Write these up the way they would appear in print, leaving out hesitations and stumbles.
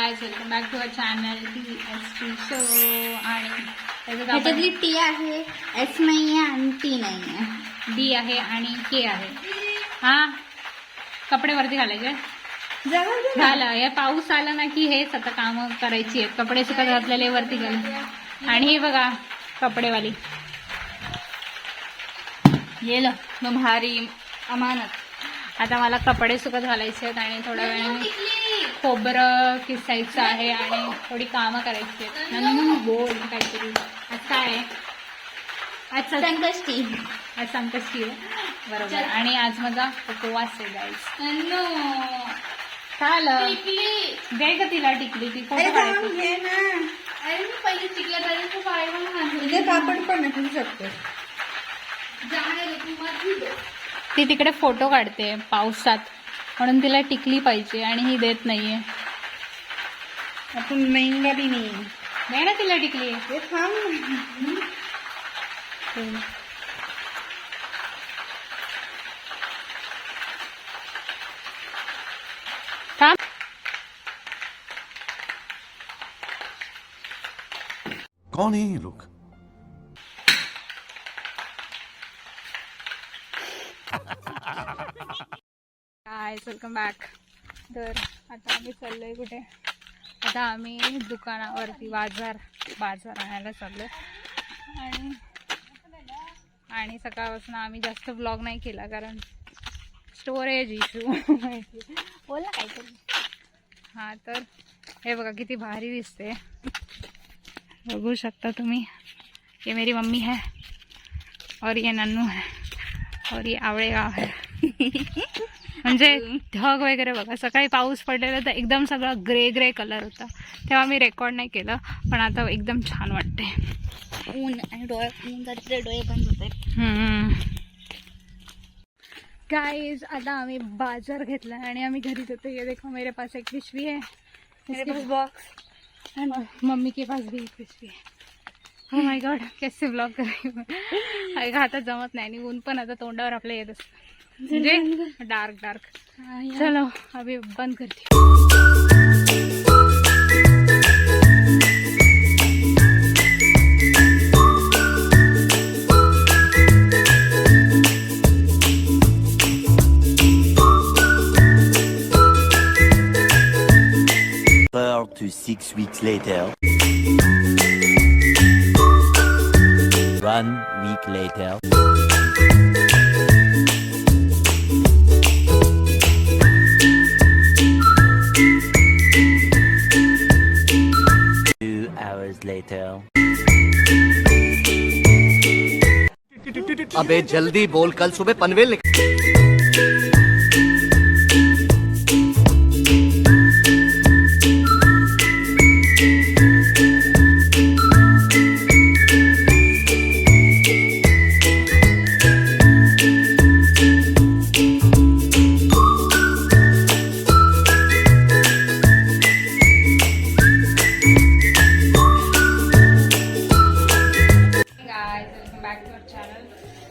Guys welcome back to our channel TST show. आणि त्याच्यातली T आहे, एस नाही आहे आणि टी नाही आहे, डी आहे आणि के आहे. हा कपडे वरती घालायचे झालं. या पाऊस आला ना की हेच आता काम करायची आहेत. कपडे सुकत घातलेले वरती घाल. आणि हे बघा कपडेवाली गेलं मग भारी अमानत. आता मला कपडे सुकत घालायचे आहेत आणि थोड्या वेळाने खोबरं किसायचं आहे आणि थोडी कामं करायची आहेत. नंदू बोल काहीतरी. आज काय आहे? आज संकष्टी. आज संकष्टी आहे बरोबर. आणि आज माझा उपवास आहे गाईस. चाल दे का तिला टिकली ती फोटो काढायची. पहिले चिकला पापड पण नाही शकतो. ती तिकडे फोटो काढते पावसात म्हणून तिला टिकली पाहिजे आणि ही देत नाहीये. आपण महंगा भी नाही दे ना तिला टिकली. थांब. कौन है ये लोग? Guys welcome back. तर आता आम्ही चाललोय कुठे? आता आम्ही दुकानावरती बाजार आणायला चाललोय. आणि सकाळपासून आम्ही जास्त ब्लॉग नाही केला कारण स्टोरेज इश्यू. बोल ना काहीतरी. हां तर हे बघा किती भारी दिसते, बघू शकता तुम्ही. ये मेरी मम्मी है और ये नन्नू है और ये आवळे गाव है. म्हणजे ढग वगैरे बघा. सकाळी पाऊस पडलेला तर एकदम सगळा ग्रे कलर होता तेव्हा मी रेकॉर्ड नाही केलं, पण आता एकदम छान वाटते. ऊन आणि डोळे बंद होते. गाइस आता आम्ही बाजार घेतला आणि आम्ही घरी जातो. ये देखो मेरे पास एक पिशवी है, मेरे पास बॉक्स, मम्मी के पास भी एक पिशवी है. ओ माय गॉड कैसे ब्लॉग कर हातात जमत नाही आणि ऊन पण आता तोंडावर आपल्या येत असतं म्हणजे डार्क. चलो अभी बंद करते. To 6 weeks later. 1 week later. Later. अबे जल्दी बोल, कल सुबह पनवेल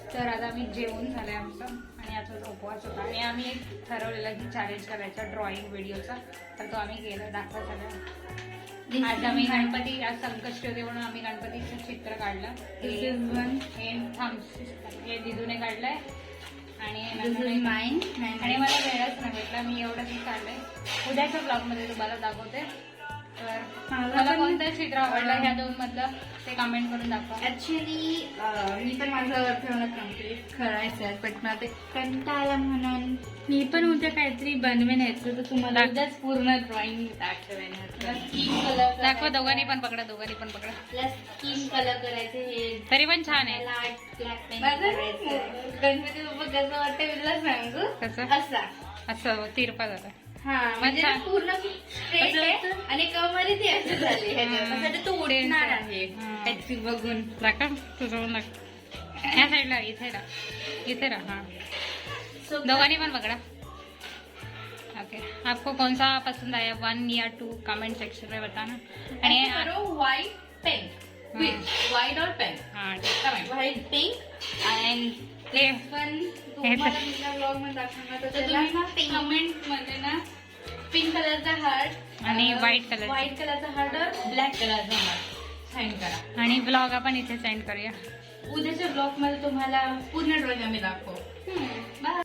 तर आता आम्ही जेवण झालंय आमचं आणि आता उपवास होता आणि आम्ही एक ठरवलेला की चॅलेंज करायचा ड्रॉइंग व्हिडिओचा. तर तो आम्ही केला, दाखवा झाला. आज आम्ही गणपती, आज संकष्टी होते म्हणून आम्ही गणपतीचं चित्र काढलं. हे दिदूने काढलंय आणि मला वेळच नाही भेटला. मी एवढंच काढलंय. उद्याच्या ब्लॉगमध्ये तुम्हाला दाखवते. तर मला कोणतं चित्र आवडलं ह्या दोन मधलं ते कमेंट करून दाखवा. ऍक्च्युली मी पण माझं ठेवणं कम्प्लीट करायचं, पण मला ते कंटाळा म्हणून मी पण उद्या काहीतरी बनवेन यायचं. तर तुम्हाला उद्याच पूर्ण ड्रॉइंग दाखवेन. स्किन कलर दाखवा. दोघांनी पण पकडा. प्लस स्किन कलर करायचे. हे तरी पण छान आहे. ब्लॅक पेन करायचं. गणपती बाप्पा कसं वाटतं मी तुला सांगू. कसं असं तिरपा झाला. हा म्हणजे पूर्ण स्ट्रेट आहे आणि कमर इथे असं झाले. ह्याच्यासाठी तू उडणार आहे ह्याची बघून. दाखव तुझं ह्या साईडला इथे राहा. हा दोघांनी पण पकडा. ओके आपको कौन सा पसंद आया 1 या 2 कमेंट सेक्शन में बताना. आणि व्हाईट पेन, व्हाईट और पेन. हाँ व्हाईट पिंक आणि हे पण तुम्हाला ब्लॉग मध्ये दाखवणार तर कमेंट मध्ये ना पिंक कलरचा हार्ट आणि व्हाईट कलर व्हाईट कलरचा हार्डर, ब्लॅक कलरचा हार्ड साईन करा. आणि ब्लॉग आपण इथे सेंड करूया. उद्याच्या ब्लॉग मध्ये तुम्हाला पूर्ण ड्रॉइंग आम्ही दाखवू. बाय.